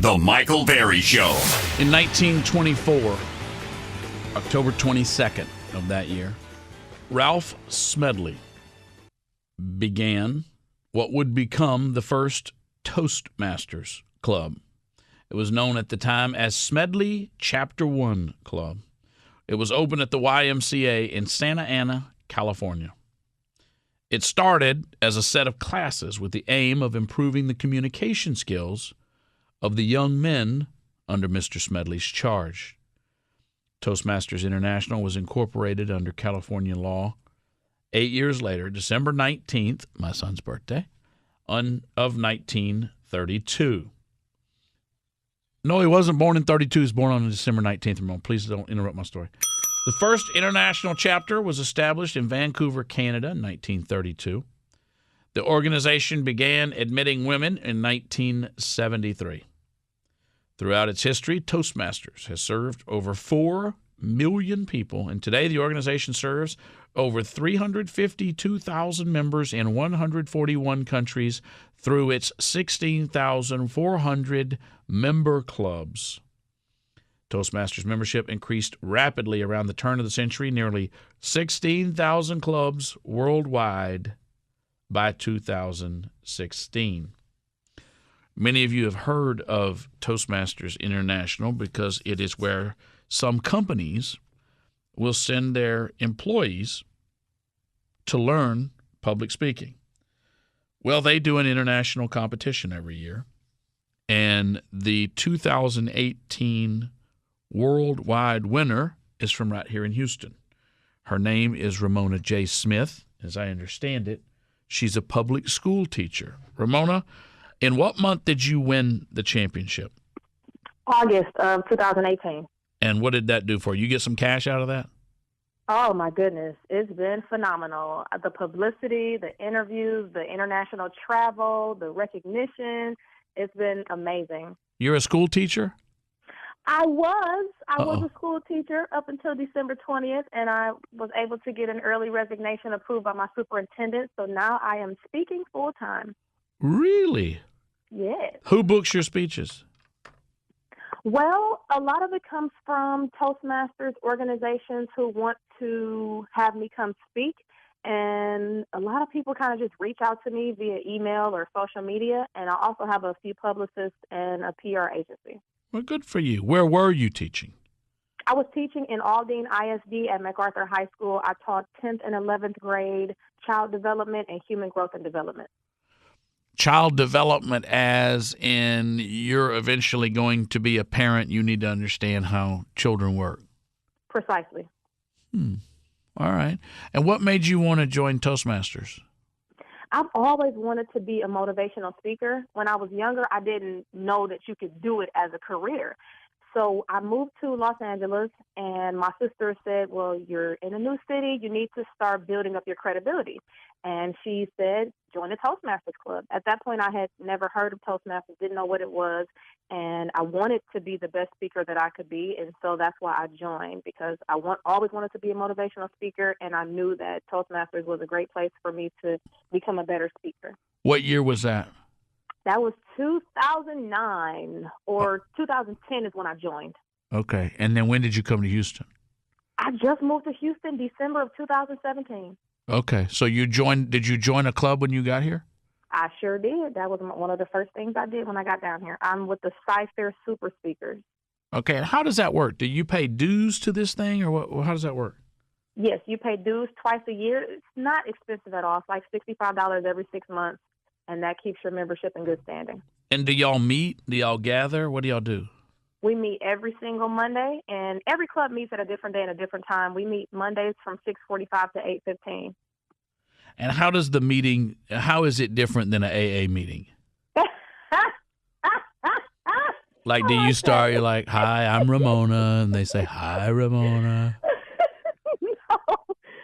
The Michael Berry Show. In 1924, October 22nd of that year, Ralph Smedley began what would become the first Toastmasters Club. It was known at the time as Smedley Chapter 1 Club. It was open at the YMCA in Santa Ana, California. It started as a set of classes with the aim of improving the communication skills of the young men under Mr. Smedley's charge. Toastmasters International was incorporated under California law 8 years later, December 19th, my son's birthday, of 1932. No, he wasn't born in 32. He was born on December 19th. Ramon, please don't interrupt my story. The first international chapter was established in Vancouver, Canada in 1932. The organization began admitting women in 1973. Throughout its history, Toastmasters has served over 4 million people, and today the organization serves over 352,000 members in 141 countries through its 16,400 member clubs. Toastmasters membership increased rapidly around the turn of the century, nearly 16,000 clubs worldwide by 2016. Many of you have heard of Toastmasters International because it is where some companies will send their employees to learn public speaking. Well, they do an international competition every year, and the 2018 worldwide winner is from right here in Houston. Her name is Ramona J. Smith. As I understand it, she's a public school teacher. Ramona, in what month did you win the championship? August of 2018. And what did that do for you? You get some cash out of that? Oh, my goodness. It's been phenomenal. The publicity, the interviews, the international travel, the recognition, it's been amazing. You're a school teacher? I was a school teacher up until December 20th, and I was able to get an early resignation approved by my superintendent, so now I am speaking full-time. Really? Yes. Who books your speeches? Well, a lot of it comes from Toastmasters organizations who want to have me come speak, and a lot of people kind of just reach out to me via email or social media, and I also have a few publicists and a PR agency. Well, good for you. Where were you teaching? I was teaching in Aldine ISD at MacArthur High School. I taught 10th and 11th grade child development and human growth and development. Child development, as in you're eventually going to be a parent, you need to understand how children work. Precisely. All right. And what made you want to join Toastmasters? I've always wanted to be a motivational speaker. When I was younger, I didn't know that you could do it as a career. So I moved to Los Angeles, and my sister said, well, you're in a new city. You need to start building up your credibility. And she said, join the Toastmasters Club. At that point, I had never heard of Toastmasters, didn't know what it was, and I wanted to be the best speaker that I could be, and so that's why I joined, because I always wanted to be a motivational speaker, and I knew that Toastmasters was a great place for me to become a better speaker. What year was that? That was 2009, or 2010 is when I joined. Okay. And then when did you come to Houston? I just moved to Houston December of 2017. Okay. So did you join a club when you got here? I sure did. That was one of the first things I did when I got down here. I'm with the Sci-Fair Super Speakers. Okay. And how does that work? Do you pay dues to this thing, or how does that work? Yes, you pay dues twice a year. It's not expensive at all. It's like $65 every 6 months, and that keeps your membership in good standing. And do y'all meet? Do y'all gather? What do y'all do? We meet every single Monday, and every club meets at a different day and a different time. We meet Mondays from 6:45 to 8:15. And how is it different than an AA meeting? Like, do you start, you're like, hi, I'm Ramona, and they say, hi, Ramona. No,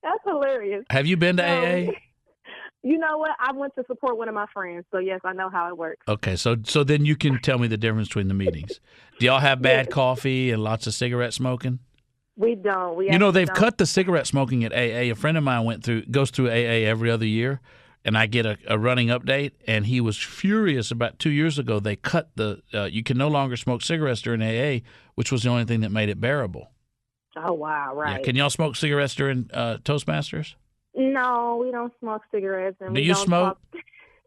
that's hilarious. Have you been to AA? You know what? I went to support one of my friends, so yes, I know how it works. Okay, so then you can tell me the difference between the meetings. Do y'all have bad coffee and lots of cigarette smoking? We don't. They've cut the cigarette smoking at AA. A friend of mine goes through AA every other year, and I get a running update, and he was furious about 2 years ago. They cut you can no longer smoke cigarettes during AA, which was the only thing that made it bearable. Oh, wow, right. Yeah. Can y'all smoke cigarettes during Toastmasters? No, we don't smoke cigarettes. And Do we you don't smoke?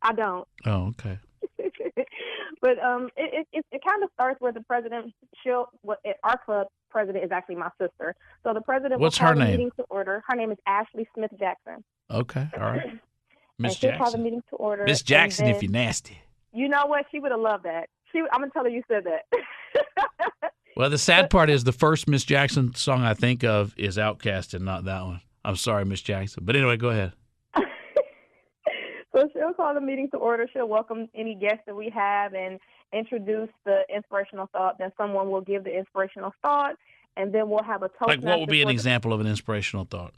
I don't. Oh, okay. But it kind of starts where the president, our club president is actually my sister. So the president What's will call her the name? meeting to order. Her name is Ashley Smith Jackson. Okay, all right. Miss And she'll call the Jackson. meeting to order. Miss Jackson, if you're nasty. You know what? She would have loved that. I'm going to tell her you said that. Well, the sad part is the first Miss Jackson song I think of is Outkast and not that one. I'm sorry, Miss Jackson. But anyway, go ahead. So she'll call the meeting to order. She'll welcome any guests that we have and introduce the inspirational thought. Then someone will give the inspirational thought, and then we'll have a Toastmaster. Like, what would be an example of an inspirational thought?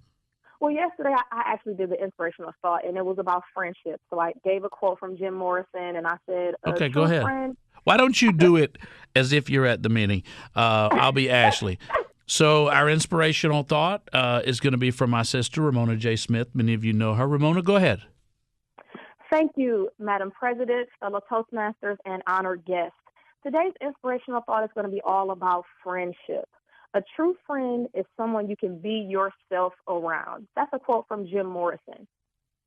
Well, yesterday I actually did the inspirational thought, and it was about friendship. So I gave a quote from Jim Morrison, and I said, okay, go ahead. Friend. Why don't you do it as if you're at the meeting? I'll be Ashley. So our inspirational thought is going to be from my sister, Ramona J. Smith. Many of you know her. Ramona, go ahead. Thank you, Madam President, fellow Toastmasters, and honored guests. Today's inspirational thought is going to be all about friendship. A true friend is someone you can be yourself around. That's a quote from Jim Morrison.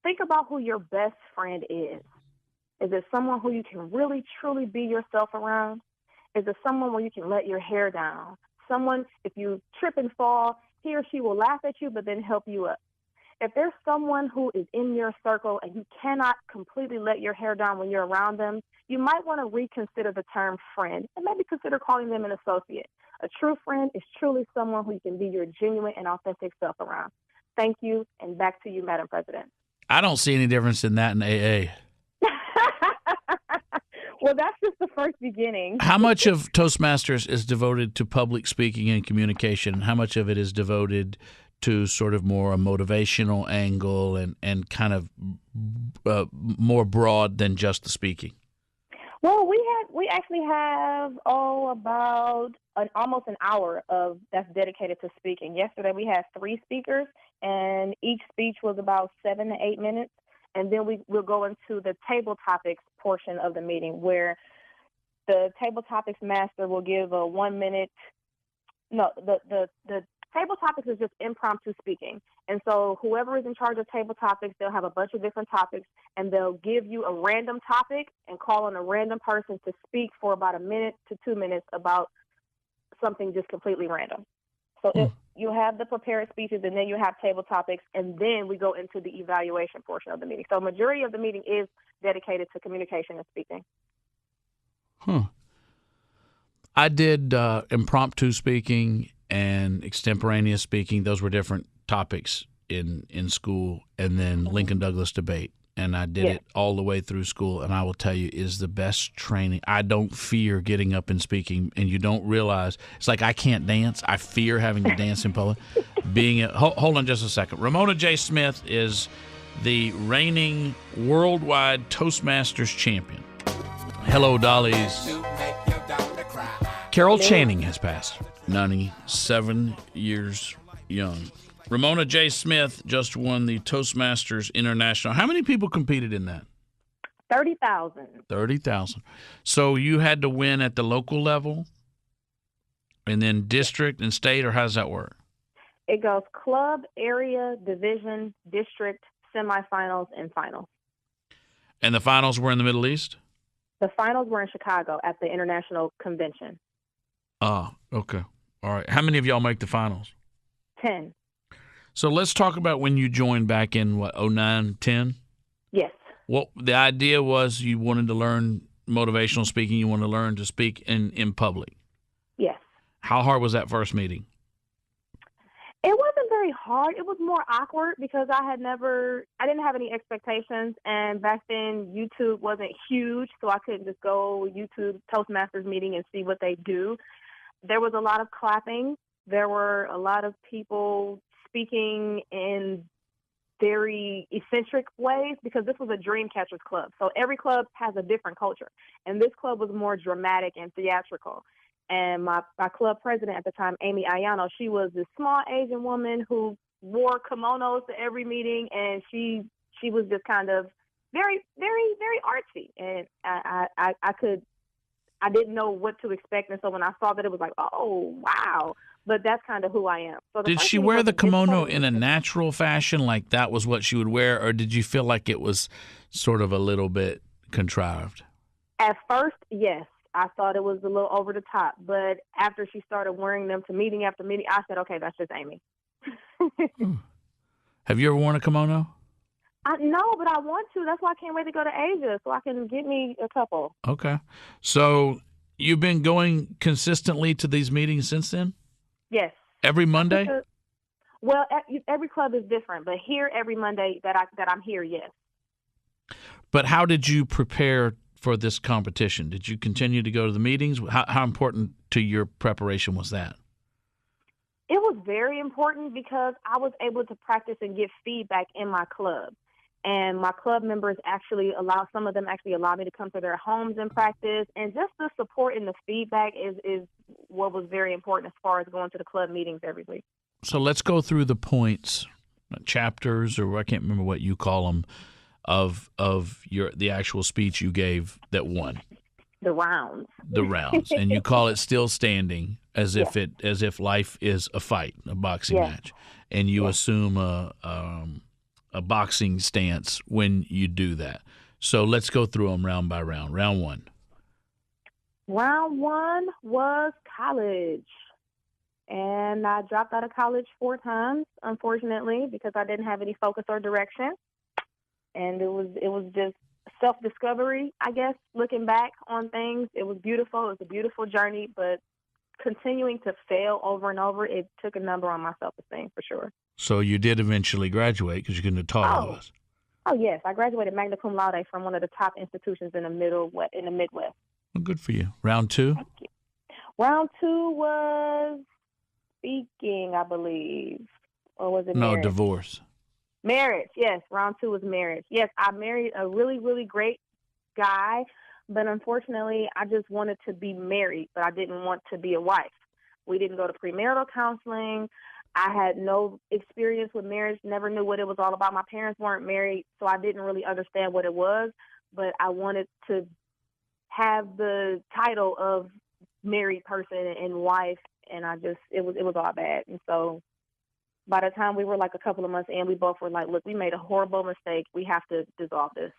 Think about who your best friend is. Is it someone who you can really, truly be yourself around? Is it someone where you can let your hair down? Someone, if you trip and fall, he or she will laugh at you, but then help you up. If there's someone who is in your circle and you cannot completely let your hair down when you're around them, you might want to reconsider the term friend and maybe consider calling them an associate. A true friend is truly someone who you can be your genuine and authentic self around. Thank you, and back to you, Madam President. I don't see any difference in that in AA. Well, that's just the first beginning. How much of Toastmasters is devoted to public speaking and communication? How much of it is devoted to sort of more a motivational angle and kind of more broad than just the speaking? Well, we actually have about almost an hour of that's dedicated to speaking. Yesterday we had 3 speakers, and each speech was about 7 to 8 minutes. And then we'll go into the table topics portion of the meeting, where the table topics master will give a 1 minute. No, the table topics is just impromptu speaking. And so whoever is in charge of table topics, they'll have a bunch of different topics, and they'll give you a random topic and call on a random person to speak for about 1 minute to 2 minutes about something just completely random. So if you have the prepared speeches, and then you have table topics, and then we go into the evaluation portion of the meeting. So majority of the meeting is dedicated to communication and speaking. I did impromptu speaking and extemporaneous speaking. Those were different topics in school, and then Lincoln Douglas debate. And I did it all the way through school, and I will tell you, it is the best training. I don't fear getting up and speaking, and you don't realize. It's like I can't dance. I fear having to dance in public. Hold on just a second. Ramona J. Smith is the reigning worldwide Toastmasters champion. Hello, Dollies. Carol Channing has passed, 97 years young. Ramona J. Smith just won the Toastmasters International. How many people competed in that? 30,000. 30,000. So you had to win at the local level and then district and state, or how does that work? It goes club, area, division, district, semifinals, and finals. And the finals were in the Middle East? The finals were in Chicago at the International Convention. Ah, okay. All right. How many of y'all make the finals? 10. So let's talk about when you joined back in, 09, 10? Yes. Well, the idea was you wanted to learn motivational speaking. You wanted to learn to speak in public. Yes. How hard was that first meeting? It wasn't very hard. It was more awkward because I didn't have any expectations. And back then, YouTube wasn't huge, so I couldn't just go YouTube Toastmasters meeting and see what they do. There was a lot of clapping. There were a lot of people speaking in very eccentric ways because this was a dream catchers club. So every club has a different culture. And this club was more dramatic and theatrical. And my club president at the time, Amy Ayano, she was this small Asian woman who wore kimonos to every meeting, and she was just kind of very, very, very artsy. And I didn't know what to expect. And so when I saw that, it was like, oh, wow. But that's kind of who I am. So the Did first she meeting wear was the a bit kimono totally in a different. natural fashion, like that was what she would wear, or did you feel like it was sort of a little bit contrived? At first, yes. I thought it was a little over the top. But after she started wearing them to meeting after meeting, I said, okay, that's just Amy. Have you ever worn a kimono? No, but I want to. That's why I can't wait to go to Asia so I can get me a couple. Okay. So you've been going consistently to these meetings since then? Yes. Every Monday? Well, every club is different, but here every Monday that I'm here, yes. But how did you prepare for this competition? Did you continue to go to the meetings? How important to your preparation was that? It was very important because I was able to practice and get feedback in my club. And my club members some of them actually allow me to come to their homes and practice. And just the support and the feedback is what was very important as far as going to the club meetings every week. So let's go through the points, chapters, or I can't remember what you call them, of the actual speech you gave that won. The rounds. The rounds. And you call it still standing as Yes. if life is a fight, a boxing Yes. match. And you Yes. assume a boxing stance when you do that. So let's go through them round by round. Round one. Round one was college. And I dropped out of college 4 times, unfortunately, because I didn't have any focus or direction. And it was just self-discovery, I guess, looking back on things. It was beautiful. It was a beautiful journey, but continuing to fail over and over, it took a number on my self-esteem for sure. So you did eventually graduate because you couldn't have taught all of us. Oh, yes. I graduated magna cum laude from one of the top institutions in the Midwest. Well, good for you. Round two? Thank you. Round two was speaking, I believe. Or was it No, marriage? divorce. Marriage, yes. Round two was marriage. Yes, I married a really, really great guy, but unfortunately, I just wanted to be married, but I didn't want to be a wife. We didn't go to premarital counseling. I had no experience with marriage, never knew what it was all about. My parents weren't married, so I didn't really understand what it was, but I wanted to have the title of married person and wife, and it was all bad. And so by the time we were like a couple of months in, we both were like, look, we made a horrible mistake. We have to dissolve this.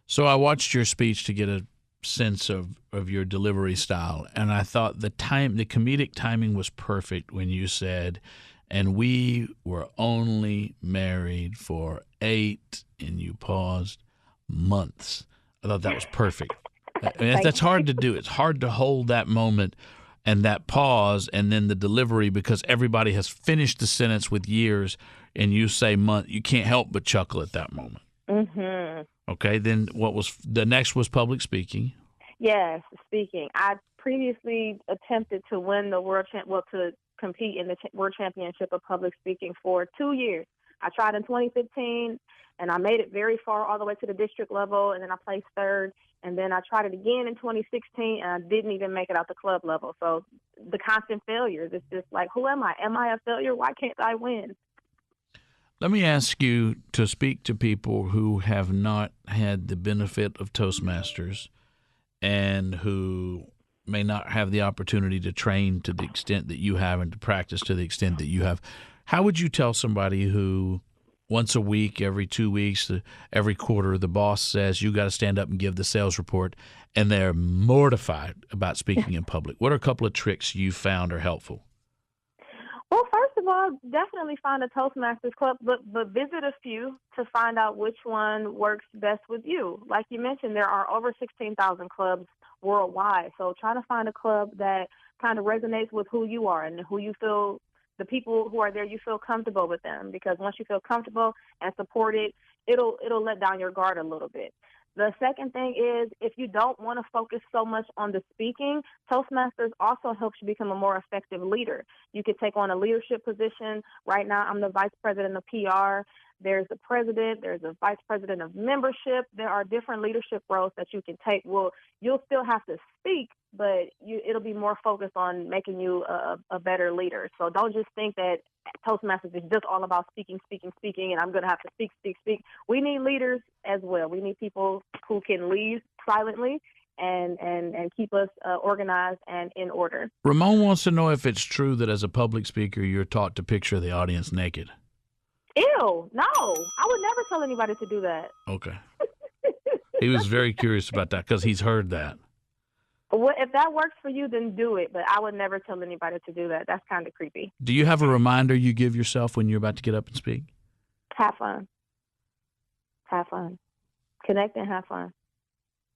So I watched your speech to get a sense of your delivery style, and I thought the comedic timing was perfect when you said, and we were only married for 8, and you paused, months. I thought that was perfect. That's hard to do. It's hard to hold that moment and that pause and then the delivery because everybody has finished the sentence with years and you say month. You can't help but chuckle at that moment. Mm-hmm. Okay, then the next was public speaking. Yes, speaking. I previously attempted to win the to compete in the World Championship of Public Speaking for 2 years. I tried in 2015, and I made it very far, all the way to the district level, and then I placed 3rd. And then I tried it again in 2016, and I didn't even make it out the club level. So the constant failures, it's just like, who am I? Am I a failure? Why can't I win? Let me ask you to speak to people who have not had the benefit of Toastmasters and who may not have the opportunity to train to the extent that you have and to practice to the extent that you have. How would you tell somebody who once a week, every 2 weeks, every quarter, the boss says you got to stand up and give the sales report, and they're mortified about speaking in public? What are a couple of tricks you found are helpful? Well, first of all, definitely find a Toastmasters club, but visit a few to find out which one works best with you. Like you mentioned, there are over 16,000 clubs worldwide, so try to find a club that kind of resonates with who you are and who you feel, the people who are there, you feel comfortable with them, because once you feel comfortable and supported, it'll let down your guard a little bit. The second thing is, if you don't want to focus so much on the speaking, Toastmasters also helps you become a more effective leader. You could take on a leadership position. Right now, I'm the vice president of PR. There's the president, there's a vice president of membership. There are different leadership roles that you can take. Well, you'll still have to speak, but it'll be more focused on making you a better leader. So don't just think that Toastmasters is just all about speaking, and I'm going to have to speak. We need leaders as well. We need people who can lead silently and keep us organized and in order. Ramon wants to know if it's true that as a public speaker, you're taught to picture the audience naked. Ew, no. I would never tell anybody to do that. Okay. He was very curious about that because he's heard that. Well, if that works for you, then do it. But I would never tell anybody to do that. That's kind of creepy. Do you have a reminder you give yourself when you're about to get up and speak? Have fun. Have fun. Connect and have fun.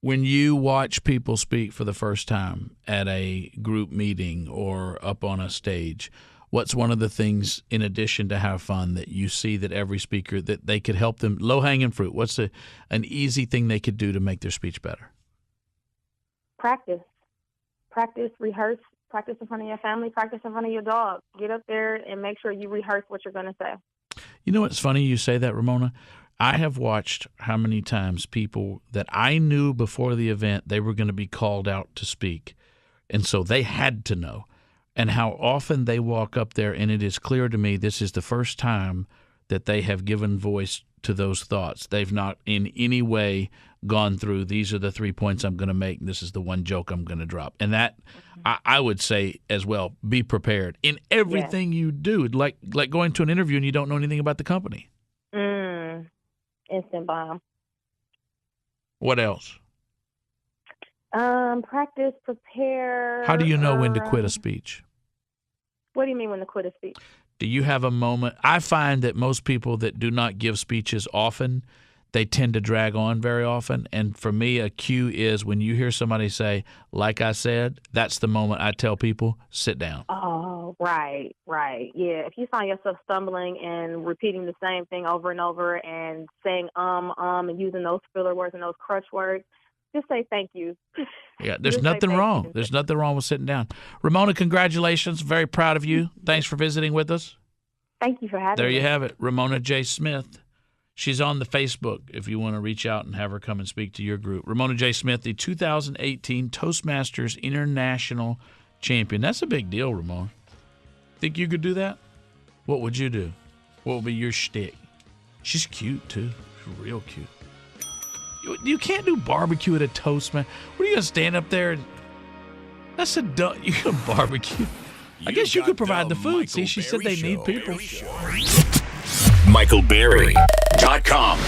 When you watch people speak for the first time at a group meeting or up on a stage, what's one of the things, in addition to have fun, that you see that every speaker, that they could help them, low-hanging fruit, what's an easy thing they could do to make their speech better? Practice, rehearse, practice in front of your family, practice in front of your dog. Get up there and make sure you rehearse what you're going to say. You know what's funny you say that, Ramona? I have watched how many times people that I knew before the event they were going to be called out to speak, and so they had to know, and how often they walk up there, and it is clear to me this is the first time that they have given voice to those thoughts. They've not in any way gone through, these are the 3 points I'm going to make, and this is the one joke I'm going to drop. And that, I would say as well, be prepared in everything you do, like going to an interview and you don't know anything about the company. Instant bomb. What else? Practice, prepare. How do you know when to quit a speech? What do you mean when to quit a speech? Do you have a moment? I find that most people that do not give speeches often, they tend to drag on very often. And for me, a cue is when you hear somebody say, like I said, that's the moment I tell people, sit down. Oh, right. Yeah, if you find yourself stumbling and repeating the same thing over and over and saying and using those filler words and those crutch words, just say thank you. Yeah, there's nothing wrong. There's nothing wrong with sitting down. Ramona, congratulations. Very proud of you. Thanks for visiting with us. Thank you for having me. There you have it, Ramona J. Smith. She's on the Facebook if you want to reach out and have her come and speak to your group. Ramona J. Smith, the 2018 Toastmasters International Champion. That's a big deal, Ramona. Think you could do that? What would you do? What would be your shtick? She's cute, too. She's real cute. You can't do barbecue at a Toastmaster. What are you going to stand up there and... That's a dumb... You can barbecue. I guess you could provide the food. See, she said they need people. MichaelBerry.com